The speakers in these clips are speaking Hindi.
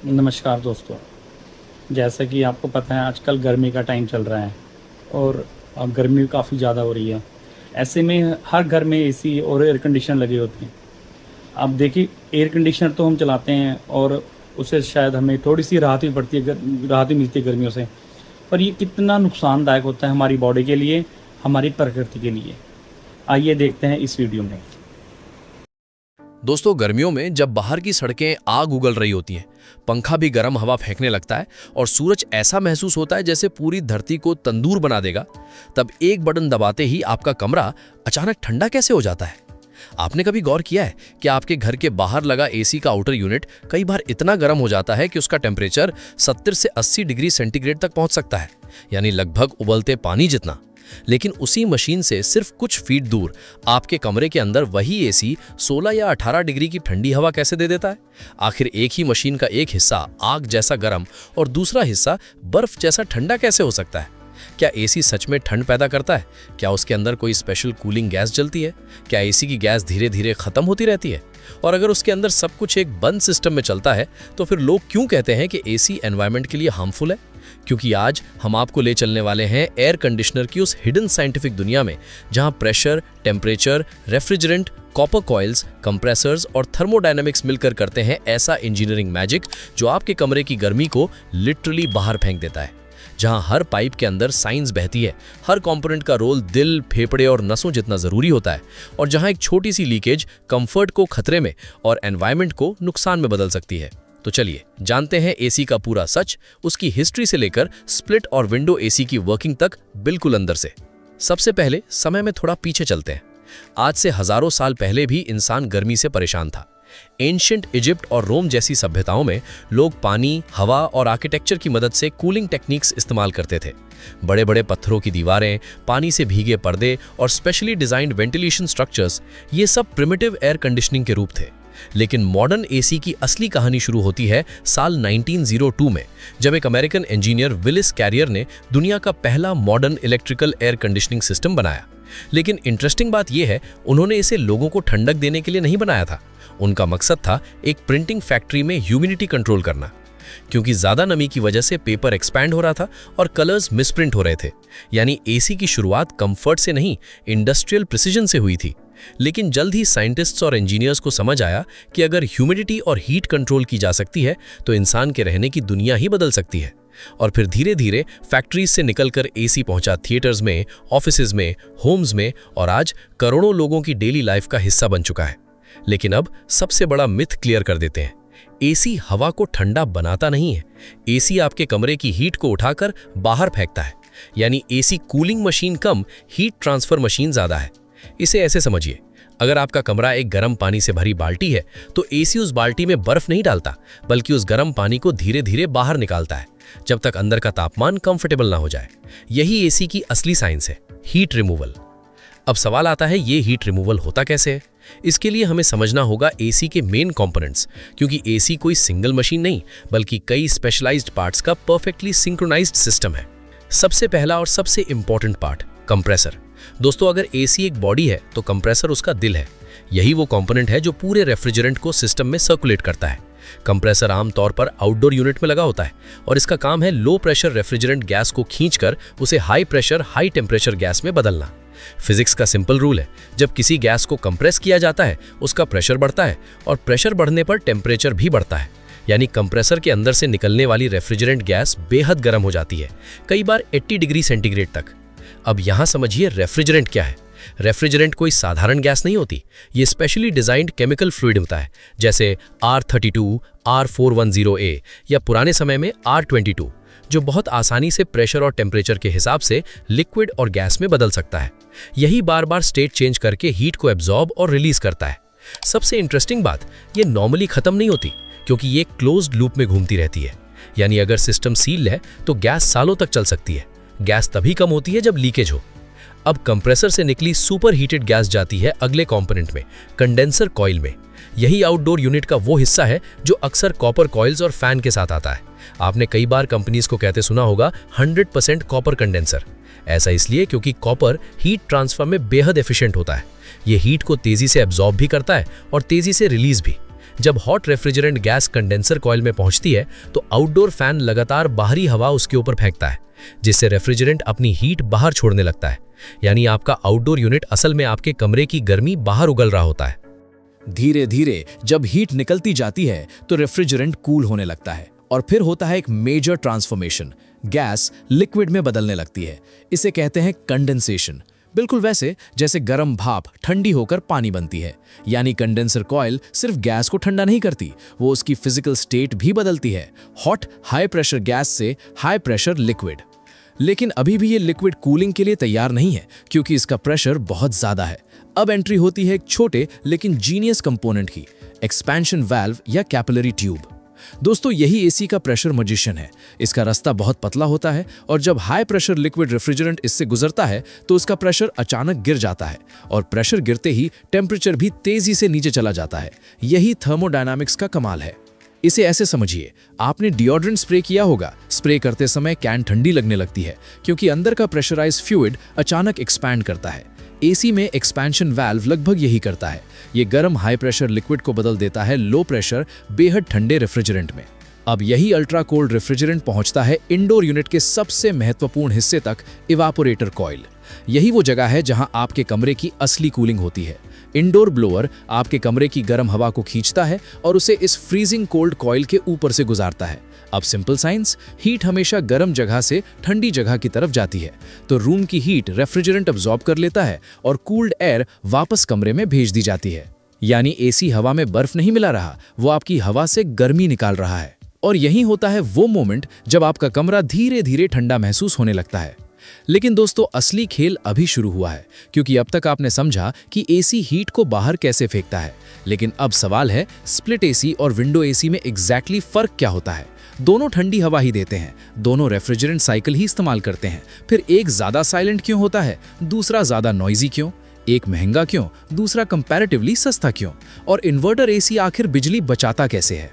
नमस्कार दोस्तों। जैसा कि आपको पता है आजकल गर्मी का टाइम चल रहा है और अब गर्मी काफ़ी ज़्यादा हो रही है। ऐसे में हर घर में एसी और एयर कंडीशनर लगे होते हैं। अब देखिए, एयर कंडीशनर तो हम चलाते हैं और उससे शायद हमें थोड़ी सी राहत भी पड़ती है, राहत भी मिलती है गर्मियों से। पर ये कितना नुकसानदायक होता है हमारी बॉडी के लिए, हमारी प्रकृति के लिए, आइए देखते हैं इस वीडियो में। दोस्तों, गर्मियों में जब बाहर की सड़कें आग उगल रही होती हैं, पंखा भी गर्म हवा फेंकने लगता है और सूरज ऐसा महसूस होता है जैसे पूरी धरती को तंदूर बना देगा, तब एक बटन दबाते ही आपका कमरा अचानक ठंडा कैसे हो जाता है। आपने कभी गौर किया है कि आपके घर के बाहर लगा एसी का आउटर यूनिट कई बार इतना गर्म हो जाता है कि उसका टेम्परेचर 70 से 80 डिग्री सेंटीग्रेड तक पहुंच सकता है, यानी लगभग उबलते पानी जितना। लेकिन उसी मशीन से सिर्फ कुछ फीट दूर आपके कमरे के अंदर वही एसी 16 या 18 डिग्री की ठंडी हवा कैसे दे देता है। आखिर एक ही मशीन का एक हिस्सा आग जैसा गर्म और दूसरा हिस्सा बर्फ जैसा ठंडा कैसे हो सकता है? क्या एसी सच में ठंड पैदा करता है? क्या उसके अंदर कोई स्पेशल कूलिंग गैस जलती है? क्या एसी की गैस धीरे धीरे खत्म होती रहती है? और अगर उसके अंदर सब कुछ एक बंद सिस्टम में चलता है तो फिर लोग क्यों कहते हैं कि एसी एनवायरनमेंट के लिए हार्मफुल है? क्योंकि आज हम आपको ले चलने वाले हैं एयर कंडीशनर की उस हिडन साइंटिफिक दुनिया में, जहां pressure, temperature, refrigerant, copper coils, compressors और थर्मोडायनामिक्स मिलकर करते हैं ऐसा इंजीनियरिंग मैजिक जो आपके कमरे की गर्मी को लिटरली बाहर फेंक देता है। जहां हर पाइप के अंदर साइंस बहती है, हर कंपोनेंट का रोल दिल, फेफड़े और नसों जितना जरूरी होता है, और जहां एक छोटी सी लीकेज कंफर्ट को खतरे में और एनवायरनमेंट को नुकसान में बदल सकती है। तो चलिए जानते हैं एसी का पूरा सच, उसकी हिस्ट्री से लेकर स्प्लिट और विंडो एसी की वर्किंग तक, बिल्कुल अंदर से। सबसे पहले समय में थोड़ा पीछे चलते हैं। आज से हजारों साल पहले भी इंसान गर्मी से परेशान था। एंशिएंट इजिप्ट और रोम जैसी सभ्यताओं में लोग पानी, हवा और आर्किटेक्चर की मदद से कूलिंग टेक्निक्स इस्तेमाल करते थे। बड़े बड़े पत्थरों की दीवारें, पानी से भीगे पर्दे और स्पेशली डिजाइंड वेंटिलेशन स्ट्रक्चर्स, ये सब प्रिमिटिव एयर कंडीशनिंग के रूप थे। लेकिन मॉडर्न एसी की असली कहानी शुरू होती है साल 1902 में, जब एक अमेरिकन इंजीनियर विलिस कैरियर ने दुनिया का पहला modern electrical air conditioning system बनाया। लेकिन इंटरेस्टिंग बात यह है, उन्होंने इसे लोगों को ठंडक देने के लिए नहीं बनाया था। उनका मकसद था एक प्रिंटिंग फैक्ट्री में ह्यूमिडिटी कंट्रोल करना, क्योंकि ज्यादा नमी की वजह से पेपर एक्सपैंड हो रहा था और कलर्स मिसप्रिंट हो रहे थे। यानी एसी की शुरुआत कंफर्ट से नहीं, इंडस्ट्रियल प्रिसीजन से हुई थी। लेकिन जल्द ही साइंटिस्ट्स और इंजीनियर्स को समझ आया कि अगर ह्यूमिडिटी और हीट कंट्रोल की जा सकती है तो इंसान के रहने की दुनिया ही बदल सकती है। और फिर धीरे धीरे फैक्ट्रीज से निकलकर एसी पहुंचा थिएटर्स में, ऑफिसेज में, होम्स में, और आज करोड़ों लोगों की डेली लाइफ का हिस्सा बन चुका है। लेकिन अब सबसे बड़ा मिथ क्लियर कर देते हैं। एसी हवा को ठंडा बनाता नहीं है, एसी आपके कमरे की हीट को उठाकर बाहर फेंकता है। यानी एसी कूलिंग मशीन कम, हीट ट्रांसफर मशीन ज्यादा है। इसे ऐसे समझिए, अगर आपका कमरा एक गर्म पानी से भरी बाल्टी है तो एसी उस बाल्टी में बर्फ नहीं डालता, बल्कि उस गर्म पानी को धीरे धीरे बाहर निकालता है, जब तक अंदर का तापमान कंफर्टेबल ना हो जाए। यही एसी की असली साइंस है, हीट रिमूवल। अब सवाल आता है, ये हीट रिमूवल होता कैसे है? इसके लिए हमें समझना होगा एसी के मेन कंपोनेंट्स, क्योंकि एसी कोई सिंगल मशीन नहीं, बल्कि कई स्पेशलाइज्ड पार्ट्स का परफेक्टली सिंक्रोनाइज्ड सिस्टम है। सबसे पहला और सबसे इंपॉर्टेंट पार्ट, कंप्रेसर। दोस्तों, अगर एसी एक बॉडी है तो कंप्रेसर उसका दिल है। यही वो कंपोनेंट है जो पूरे रेफ्रिजरेंट को सिस्टम में सर्कुलेट करता है। कंप्रेसर आमतौर पर आउटडोर यूनिट में लगा होता है और इसका काम है लो प्रेशर रेफ्रिजरेंट गैस को खींचकर उसे high pressure high temperature gas में बदलना। फिजिक्स का सिंपल रूल है, जब किसी गैस को कंप्रेस किया जाता है उसका प्रेशर बढ़ता है, और प्रेशर बढ़ने पर टेम्परेचर भी बढ़ता है। यानी कंप्रेसर के अंदर से निकलने वाली रेफ्रिजरेंट गैस बेहद गर्म हो जाती है, कई बार 80 डिग्री सेंटीग्रेड तक। अब यहां समझिए रेफ्रिजरेंट क्या है। रेफ्रिजरेंट कोई साधारण गैस नहीं होती, ये स्पेशली डिजाइंड केमिकल फ्लूइड होता है, जैसे R32, R410A या पुराने समय में R22, जो बहुत आसानी से प्रेशर और टेम्परेचर के हिसाब से लिक्विड और गैस में बदल सकता है। यही बार बार स्टेट चेंज करके हीट को एब्जॉर्ब और रिलीज करता है। सबसे इंटरेस्टिंग बात, ये नॉर्मली खत्म नहीं होती, क्योंकि ये क्लोज्ड लूप में घूमती रहती है। यानी अगर सिस्टम सील है तो गैस सालों तक चल सकती है। गैस तभी कम होती है जब लीकेज हो। अब कंप्रेसर से निकली सुपर हीटेड गैस जाती है अगले कंपोनेंट में, कंडेंसर कॉइल में। यही आउटडोर यूनिट का वो हिस्सा है जो अक्सर कॉपर कॉइल्स और फैन के साथ आता है। आपने कई बार कंपनीज को कहते सुना होगा 100% कॉपर कंडेंसर। ऐसा इसलिए क्योंकि कॉपर हीट ट्रांसफर में बेहद एफिशिएंट होता है। ये हीट को तेजी से एब्जॉर्ब भी करता है और तेजी से रिलीज भी। जब hot refrigerant gas condenser coil में पहुंचती है तो आउटडोर फैन लगातार बाहरी हवा उसके ऊपर फेंकता है, जिससे रेफ्रिजरेंट अपनी हीट बाहर छोड़ने लगता है। यानी आपका आउटडोर यूनिट असल में आपके कमरे की गर्मी बाहर उगल रहा होता है। धीरे धीरे जब हीट निकलती जाती है तो रेफ्रिजरेंट कूल होने लगता है और फिर होता है एक मेजर ट्रांसफॉर्मेशन, गैस लिक्विड में बदलने लगती है। इसे कहते हैं कंडेंसेशन। बिल्कुल वैसे जैसे गर्म भाप ठंडी होकर पानी बनती है। यानी कंडेंसर कॉइल सिर्फ गैस को ठंडा नहीं करती, वो उसकी फिजिकल स्टेट भी बदलती है, हॉट हाई प्रेशर गैस से हाई प्रेशर लिक्विड। लेकिन अभी भी ये लिक्विड कूलिंग के लिए तैयार नहीं है, क्योंकि इसका प्रेशर बहुत ज्यादा है। अब एंट्री होती है एक छोटे लेकिन जीनियस कंपोनेंट की, एक्सपेंशन वाल्व या कैपिलरी ट्यूब। दोस्तों, यही एसी का प्रेशर मैजिशियन है। इसका रास्ता बहुत पतला होता है और जब हाई प्रेशर लिक्विड रेफ्रिजरेंट इससे गुजरता है तो उसका प्रेशर अचानक गिर जाता है और प्रेशर गिरते ही टेम्परेचर भी तेजी से नीचे चला जाता है। यही थर्मोडायनामिक्स का कमाल है। इसे ऐसे समझिए, आपने डिओड्रेंट स्प्रे किया होगा। स्प्रे करते समय कैन ठंडी लगने लगती है क्योंकि अंदर का प्रेशराइज्ड फ्लूइड अचानक एक्सपैंड करता है। एसी में एक्सपेंशन वाल्व लगभग यही करता है। ये गर्म हाई प्रेशर लिक्विड को बदल देता है लो प्रेशर बेहद ठंडे रेफ्रिजरेंट में। अब यही अल्ट्रा कोल्ड रेफ्रिजरेंट पहुंचता है इंडोर यूनिट के सबसे महत्वपूर्ण हिस्से तक, इवापोरेटर कॉइल। यही वो जगह है जहां आपके कमरे की असली कूलिंग होती है। इंडोर ब्लोअर आपके कमरे की गर्म हवा को खींचता है और उसे इस फ्रीजिंग कोल्ड कॉइल के ऊपर से गुजारता है। अब सिंपल साइंस, हीट हमेशा गर्म जगह से ठंडी जगह की तरफ जाती है, तो रूम की हीट रेफ्रिजरेंट अब्सॉर्ब कर लेता है और कूल्ड एयर वापस कमरे में भेज दी जाती है। यानी एसी हवा में बर्फ नहीं मिला रहा, वो आपकी हवा से गर्मी निकाल रहा है। और यही होता है वो मोमेंट जब आपका कमरा धीरे धीरे ठंडा महसूस होने लगता है। लेकिन दोस्तों, असली खेल अभी शुरू हुआ है, क्योंकि अब तक आपने समझा कि एसी हीट को बाहर कैसे फेंकता है। लेकिन अब सवाल है, स्प्लिट एसी और विंडो एसी में एग्जैक्टली फर्क क्या होता है? दोनों ठंडी हवा ही देते हैं, दोनों रेफ्रिजरेंट साइकिल ही इस्तेमाल करते हैं। फिर एक ज्यादा साइलेंट क्यों होता है, दूसरा ज्यादा नॉइजी क्यों? एक महंगा क्यों, दूसरा कंपैरेटिवली सस्ता क्यों? और इन्वर्टर एसी आखिर बिजली बचाता कैसे है?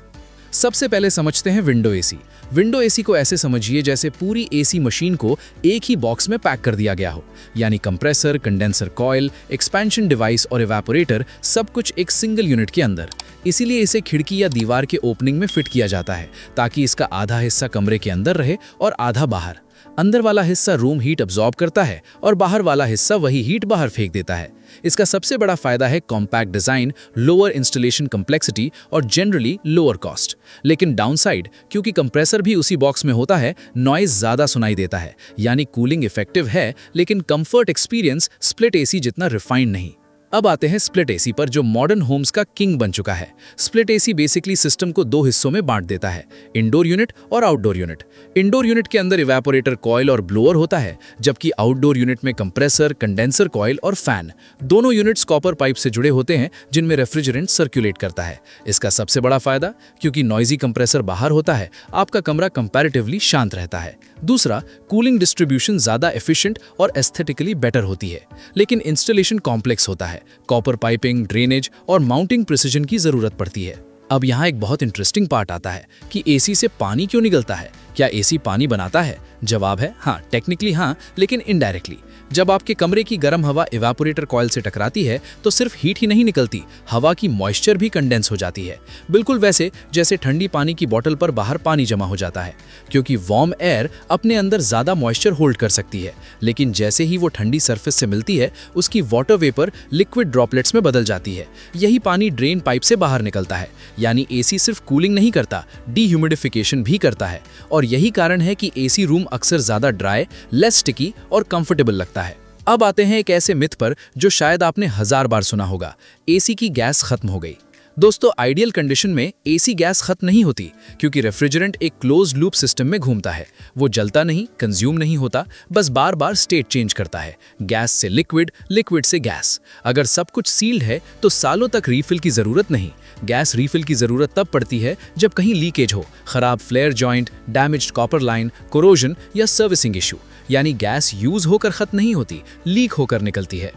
सबसे पहले समझते हैं विंडो एसी। विंडो एसी को ऐसे समझिए जैसे पूरी एसी मशीन को एक ही बॉक्स में पैक कर दिया गया हो। यानी compressor, condenser coil, expansion device और इवेपोरेटर सब कुछ एक सिंगल यूनिट के अंदर। इसीलिए इसे खिड़की या दीवार के ओपनिंग में फिट किया जाता है, ताकि इसका आधा हिस्सा कमरे के अंदर रहे और आधा बाहर। अंदर वाला हिस्सा रूम हीट अब्सॉर्ब करता है और बाहर वाला हिस्सा वही हीट बाहर फेंक देता है। इसका सबसे बड़ा फायदा है compact design, lower installation complexity और जनरली लोअर कॉस्ट। लेकिन डाउनसाइड, क्योंकि कंप्रेसर भी उसी बॉक्स में होता है, नॉइज ज्यादा सुनाई देता है। यानी कूलिंग इफेक्टिव है, लेकिन कंफर्ट एक्सपीरियंस स्प्लिट एसी जितना रिफाइंड नहीं। अब आते हैं स्प्लिट एसी पर, जो मॉडर्न होम्स का किंग बन चुका है। स्प्लिट एसी बेसिकली सिस्टम को दो हिस्सों में बांट देता है, इंडोर यूनिट और आउटडोर यूनिट। इंडोर यूनिट के अंदर इवेपोरेटर कॉइल और ब्लोअर होता है, जबकि आउटडोर यूनिट में कंप्रेसर, कंडेंसर कॉइल और फैन। दोनों यूनिट्स कॉपर पाइप से जुड़े होते हैं, जिनमें रेफ्रिजरेंट सर्कुलेट करता है। इसका सबसे बड़ा फायदा, क्योंकि नॉइजी कंप्रेसर बाहर होता है, आपका कमरा कंपैरेटिवली शांत रहता है। दूसरा, कूलिंग डिस्ट्रीब्यूशन ज्यादा एफिशिएंट और एस्थेटिकली बेटर होती है। लेकिन इंस्टॉलेशन कॉम्प्लेक्स होता है, कॉपर पाइपिंग, ड्रेनेज और माउंटिंग प्रिसिजन की जरूरत पड़ती है। अब यहाँ एक बहुत इंटरेस्टिंग पार्ट आता है कि एसी से पानी क्यों निकलता है। क्या एसी पानी बनाता है? जवाब है हाँ, टेक्निकली हाँ, लेकिन इनडायरेक्टली। जब आपके कमरे की गर्म हवा इवेपोरेटर कॉइल से टकराती है तो सिर्फ हीट ही नहीं निकलती, हवा की मॉइस्चर भी कंडेंस हो जाती है। बिल्कुल वैसे जैसे ठंडी पानी की बोतल पर बाहर पानी जमा हो जाता है, क्योंकि वार्म एयर अपने अंदर ज्यादा मॉइस्चर होल्ड कर सकती है। लेकिन जैसे ही वो ठंडी सरफेस से मिलती है, उसकी वाटर वेपर लिक्विड ड्रॉपलेट्स में बदल जाती है। यही पानी ड्रेन पाइप से बाहर निकलता है। यानी एसी सिर्फ कूलिंग नहीं करता, डीह्यूमिडिफिकेशन भी करता है। और यही कारण है कि एसी रूम अक्सर ज्यादा ड्राई, लेस स्टिकी और कंफर्टेबल लगता है। अब आते हैं एक ऐसे मिथ पर जो शायद आपने 1000 बार सुना होगा, एसी की गैस खत्म हो गई। दोस्तों, आइडियल कंडीशन में एसी गैस खत्म नहीं होती, क्योंकि रेफ्रिजरेंट एक क्लोज लूप सिस्टम में घूमता है। वो जलता नहीं, कंज्यूम नहीं होता, बस बार बार स्टेट चेंज करता है, गैस से लिक्विड, लिक्विड से गैस। अगर सब कुछ सील्ड है तो सालों तक रीफिल की जरूरत नहीं। गैस रीफिल की जरूरत तब पड़ती है जब कहीं लीकेज हो, खराब flare joint, damaged copper line, corrosion या सर्विसिंग इशू। यानी गैस यूज होकर खत्म नहीं होती, लीक होकर निकलती है।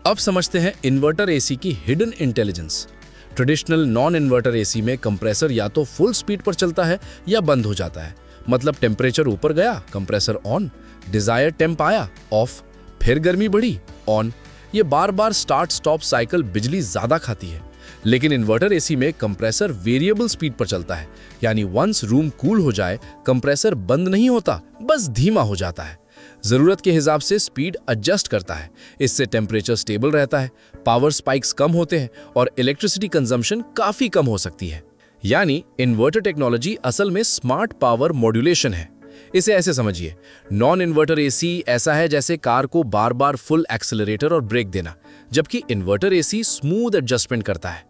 अब समझते हैं इन्वर्टर एसी की hidden intelligence. Traditional non inverter AC में कंप्रेसर या तो फुल स्पीड पर चलता है या बंद हो जाता है। मतलब टेम्परेचर ऊपर गया, कंप्रेसर ऑन, डिजायर टेम्प आया, ऑफ, फिर गर्मी बढ़ी, ऑन। ये बार बार स्टार्ट स्टॉप साइकिल बिजली ज्यादा खाती है। लेकिन इन्वर्टर एसी में कंप्रेसर वेरिएबल स्पीड पर चलता है, यानी वंस रूम कूल हो जाए कंप्रेसर बंद नहीं होता, बस धीमा हो जाता है। जरूरत के हिसाब से स्पीड एडजस्ट करता है। इससे टेम्परेचर स्टेबल रहता है, पावर स्पाइक्स कम होते हैं और इलेक्ट्रिसिटी कंजम्पशन काफी कम हो सकती है। यानी इन्वर्टर टेक्नोलॉजी असल में स्मार्ट पावर मॉड्यूलेशन है। इसे ऐसे समझिए, नॉन इन्वर्टर एसी ऐसा है जैसे कार को बार बार फुल एक्सेलरेटर और ब्रेक देना, जबकि इन्वर्टर एसी स्मूथ एडजस्टमेंट करता है।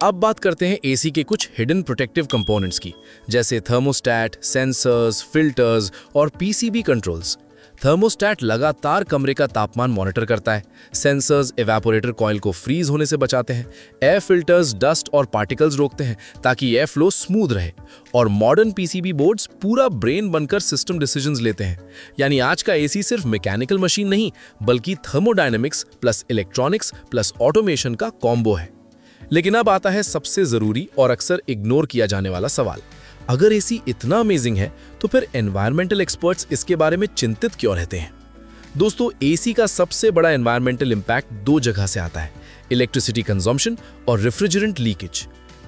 अब बात करते हैं एसी के कुछ हिडन प्रोटेक्टिव कंपोनेंट्स की, जैसे थर्मोस्टैट, सेंसर्स, फिल्टर्स और पीसीबी कंट्रोल्स। थर्मोस्टैट लगातार कमरे का तापमान मॉनिटर करता है, सेंसर्स इवेपोरेटर कॉइल को फ्रीज होने से बचाते हैं, एयर फिल्टर्स डस्ट और पार्टिकल्स रोकते हैं ताकि एयर फ्लो स्मूथ रहे, और मॉडर्न पीसीबी बोर्ड्स पूरा ब्रेन बनकर सिस्टम डिसीजंस लेते हैं। यानी आज का एसी सिर्फ मैकेनिकल मशीन नहीं, बल्कि thermodynamics plus electronics plus automation का कॉम्बो है। लेकिन अब आता है सबसे जरूरी और अक्सर इग्नोर किया जाने वाला सवाल, अगर एसी इतना अमेजिंग है तो फिर एनवायरमेंटल एक्सपर्ट्स इसके बारे में चिंतित क्यों रहते हैं? दोस्तों, एसी का सबसे बड़ा एनवायरमेंटल इंपैक्ट दो जगह से आता है, इलेक्ट्रिसिटी कंजम्पशन और रेफ्रिजरेंट लीकेज।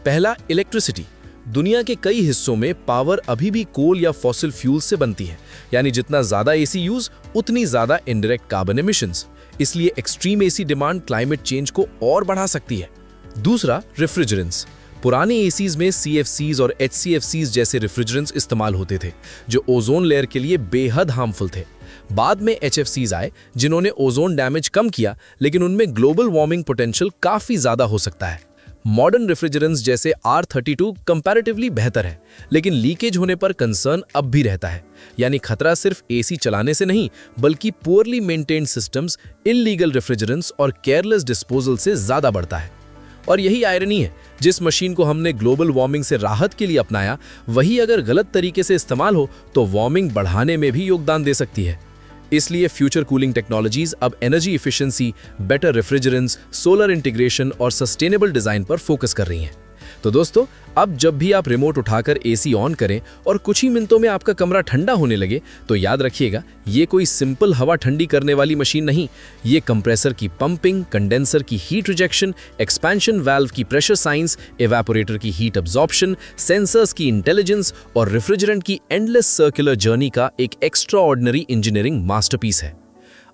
पहला, इलेक्ट्रिसिटी। दुनिया के कई हिस्सों में पावर अभी भी कोल या फॉसिल फ्यूल से बनती है, यानी जितना ज्यादा एसी यूज उतनी ज्यादा इनडायरेक्ट कार्बन एमिशंस। इसलिए extreme AC demand climate change को और बढ़ा सकती है। दूसरा, रेफ्रिजरेंट्स। पुराने एसीज में CFCs और HCFCs जैसे रेफ्रिजरेंट्स इस्तेमाल होते थे, जो ओजोन लेयर के लिए बेहद हार्मफुल थे। बाद में HFCs आए, जिन्होंने ओजोन डैमेज कम किया, लेकिन उनमें ग्लोबल वार्मिंग पोटेंशियल काफी ज्यादा हो सकता है। मॉडर्न रेफ्रिजरेंट्स जैसे R32 कंपैरेटिवली बेहतर है, लेकिन लीकेज होने पर कंसर्न अब भी रहता है। यानी खतरा सिर्फ एसी चलाने से नहीं, बल्कि poorly maintained systems, illegal refrigerants और केयरलेस डिस्पोजल से ज्यादा बढ़ता है। और यही आयरनी है, जिस मशीन को हमने ग्लोबल वार्मिंग से राहत के लिए अपनाया, वही अगर गलत तरीके से इस्तेमाल हो तो वार्मिंग बढ़ाने में भी योगदान दे सकती है। इसलिए फ्यूचर कूलिंग टेक्नोलॉजीज अब energy efficiency, better refrigerants, solar integration और सस्टेनेबल डिजाइन पर फोकस कर रही हैं। तो दोस्तों, अब जब भी आप रिमोट उठाकर एसी ऑन करें और कुछ ही मिनटों में आपका कमरा ठंडा होने लगे, तो याद रखिएगा, ये कोई सिंपल हवा ठंडी करने वाली मशीन नहीं। ये कंप्रेसर की पंपिंग, कंडेंसर की हीट रिजेक्शन, एक्सपेंशन वाल्व की प्रेशर साइंस, इवेपोरेटर की हीट अब्जॉर्प्शन, सेंसर्स की इंटेलिजेंस और रेफ्रिजरेंट की एंडलेस सर्कुलर जर्नी का एक एक्स्ट्रा ऑर्डिनरी इंजीनियरिंग मास्टरपीस है।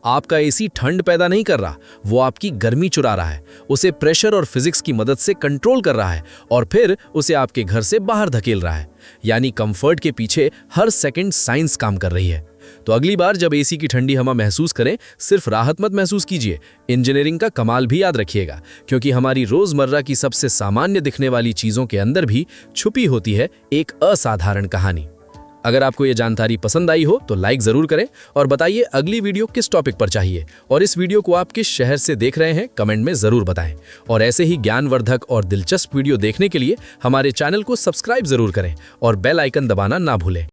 आपका एसी ठंड पैदा नहीं कर रहा, वो आपकी गर्मी चुरा रहा है, उसे प्रेशर और फिजिक्स की मदद से कंट्रोल कर रहा है और फिर उसे आपके घर से बाहर धकेल रहा है। यानी कंफर्ट के पीछे हर सेकंड साइंस काम कर रही है। तो अगली बार जब एसी की ठंडी हवा महसूस करें, सिर्फ राहत मत महसूस कीजिए, इंजीनियरिंग का कमाल भी याद रखिएगा, क्योंकि हमारी रोजमर्रा की सबसे सामान्य दिखने वाली चीजों के अंदर भी छुपी होती है एक असाधारण कहानी। अगर आपको ये जानकारी पसंद आई हो तो लाइक जरूर करें और बताइए अगली वीडियो किस टॉपिक पर चाहिए, और इस वीडियो को आप किस शहर से देख रहे हैं कमेंट में जरूर बताएं। और ऐसे ही ज्ञानवर्धक और दिलचस्प वीडियो देखने के लिए हमारे चैनल को सब्सक्राइब जरूर करें और बेल आइकन दबाना ना भूलें।